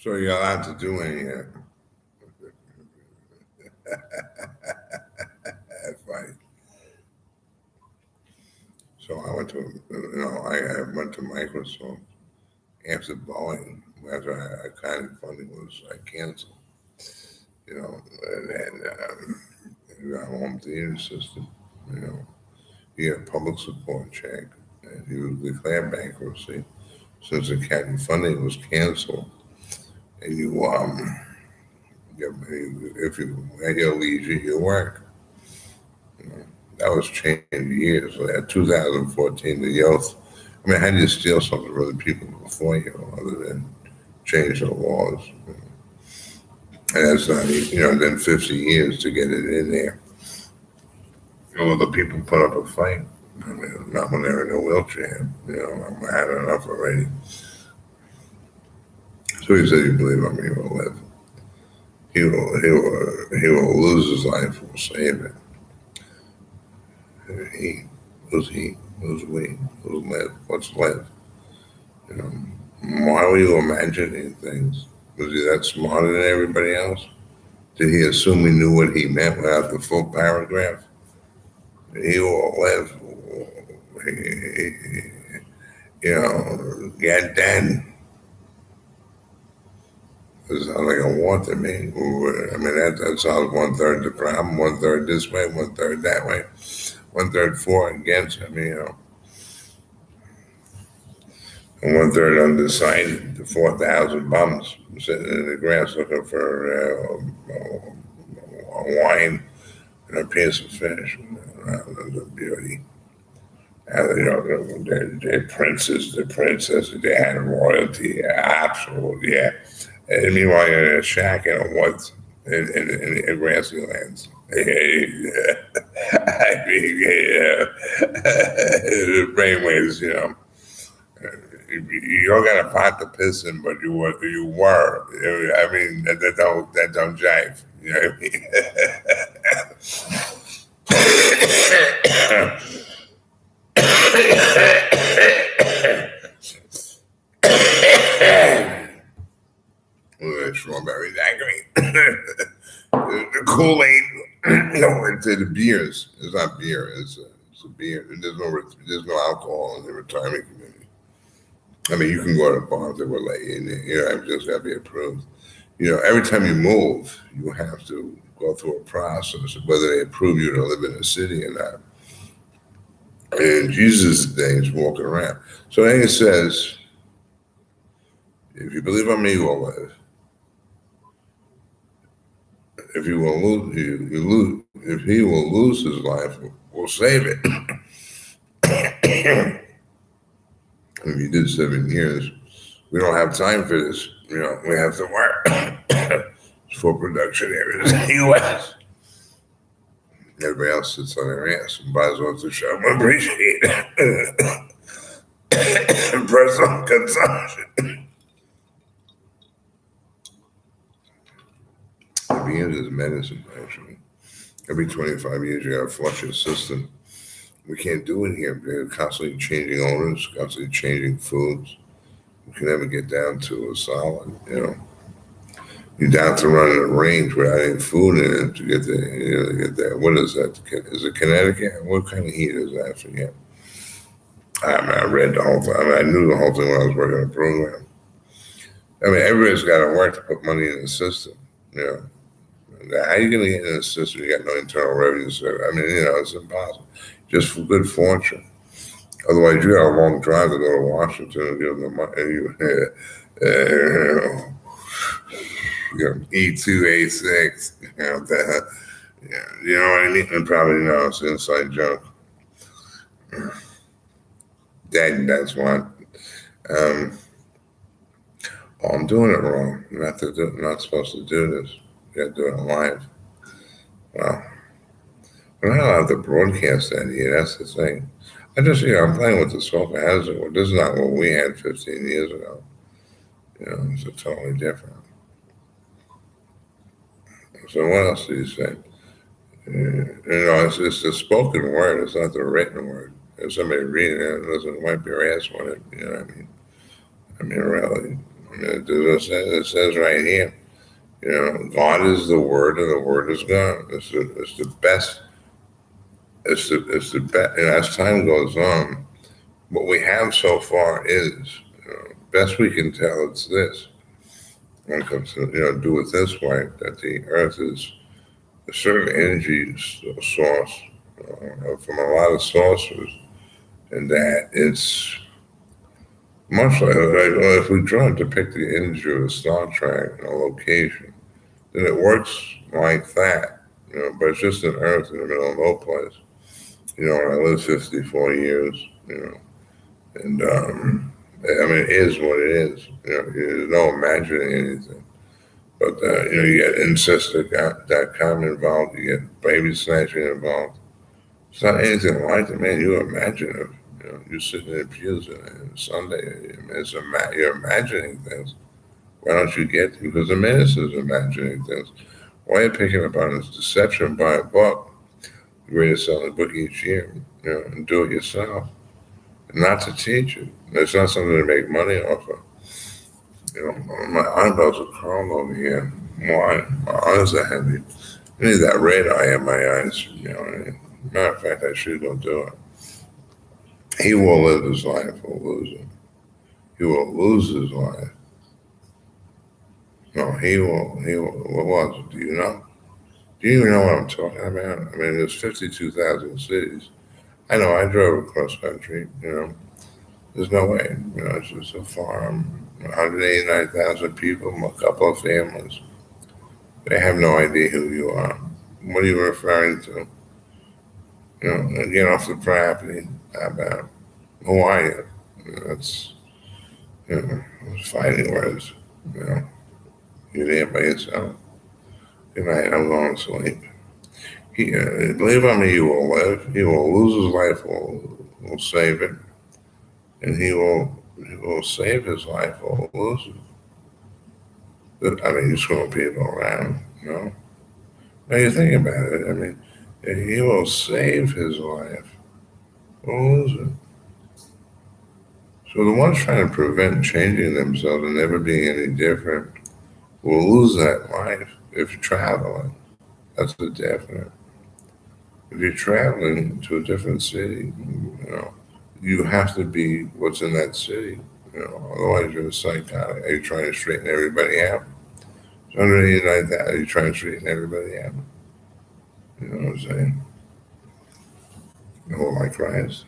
So you're allowed to do any of it. That's funny. So I went to, I went to Microsoft after Boeing, after I kind of funding was canceled, and got a home theater system, you know. He had a public support check, and he was declared bankruptcy since the county funding was canceled. And if you had your leisure, you work. That was changed years. So at 2014, the youth. I mean, how do you steal something from the people before you, other than change the laws? And that's not, then 50 years to get it in there. Well, the people put up a fight. I mean, not when they're in a wheelchair. I had enough already. So he said, "You believe on me, he will live. He will lose his life. We'll save it. He, who's he? Who's we? Who's live? What's live? You know, why were you imagining things? Was he that smarter than everybody else? Did he assume he knew what he meant without the full paragraph? He will live. Get dead. It sounds like a war to me. I mean, that sounds one third the problem, one third this way, one third that way, one third for and against. I mean, and one third undecided. The 4,000 bums sitting in the grass looking for wine and a piece of fish. The beauty. They're princes, the princesses, they had royalty, absolutely, yeah. And meanwhile, you're in a shack in a woods in grassy lands. I mean, the brainwaves, you don't got a pot to piss in, but you were. I mean, that don't jive. You know what I mean? Strawberries angry. The Kool-Aid. No, it's the beers. It's not beer. It's a beer. There's no alcohol in the retirement community. I mean, you can go to bars that will let you in. It just got to be approved. Every time you move, you have to go through a process of whether they approve you to live in the city or not. And Jesus' days walking around. So then it says, if you believe on me, you will live. If he will lose, if he will lose his life, we'll save it. If you did 7 years, we don't have time for this. We have to work for production areas in the U.S. Everybody else sits on their ass and buys off the show. Appreciate it. Personal consumption. The beans is medicine, actually. Every 25 years, you got to flush your system. We can't do it here. They're constantly changing owners, constantly changing foods. We can never get down to a solid, You're down to running a range without any food in it to get that. What is that? Is it Connecticut? What kind of heat is that? I forget. I read the whole thing. I knew the whole thing when I was working on the program. I mean, everybody's got to work to put money in the system. How are you going to get in the system? You got no internal revenue service. I mean, it's impossible. Just for good fortune. Otherwise, you got a long drive to go to Washington and give them the money. E2, A6. You know what I mean? And probably it's inside joke. That's what. I'm doing it wrong. Not supposed to do this. You got to do it live. Well, we're not allowed to broadcast that here. That's the thing. I'm playing with the software hazard. This is not what we had 15 years ago. It's totally different. So what else do you say? It's the spoken word. It's not the written word. If somebody reading it, it doesn't wipe your ass on it. You know what I mean? I mean, really. It says right here, God is the Word, and the Word is God. It's the best. It's the best. And as time goes on, what we have so far is, best we can tell, it's this. When it comes to, do it this way, that the Earth is a certain energy source from a lot of sources, and that it's much like, if we try to depict the energy of a Star Trek in a location, then it works like that, but it's just an Earth in the middle of no place. And I lived 54 years, and I mean, it is what it is. There's no imagining anything. But, you get incest.com involved, you get baby snatching involved. It's not anything like it, man. You're imaginative. You're sitting in the pews on Sunday. You're imagining things. Why don't you get to? Because the minister's imagining things. Why are you picking up on this deception? Buy a book, the greatest selling book each year, and do it yourself. Not to teach it. It's not something to make money off of. My eyebrows are curled over here. Why? My eyes are heavy. I need that red eye in my eyes. Matter of fact, I should go do it. He will live his life or lose it. He will lose his life. No, he will. What was it? Do you know? Do you even know what I'm talking about? I mean, there's 52,000 cities. I know. I drove across country. There's no way. It's just a farm. 189,000 people, a couple of families. They have no idea who you are. What are you referring to? Get off the property. How about? Who are you? That's, fighting words. You're there by yourself. Good night, I'm going to sleep. Believe on me, he will live. He will lose his life, will save it. And he will save his life or lose it. I mean, he's throwing people around, Now you think about it. I mean, he will save his life or lose it. So the ones trying to prevent changing themselves and never being any different will lose that life if you're traveling. That's a definite. If you're traveling to a different city, you have to be what's in that city. Otherwise you're a psychotic. Are you trying to straighten everybody out? It's 189,000. Are you trying to straighten everybody out? You know what I'm saying? Like Christ.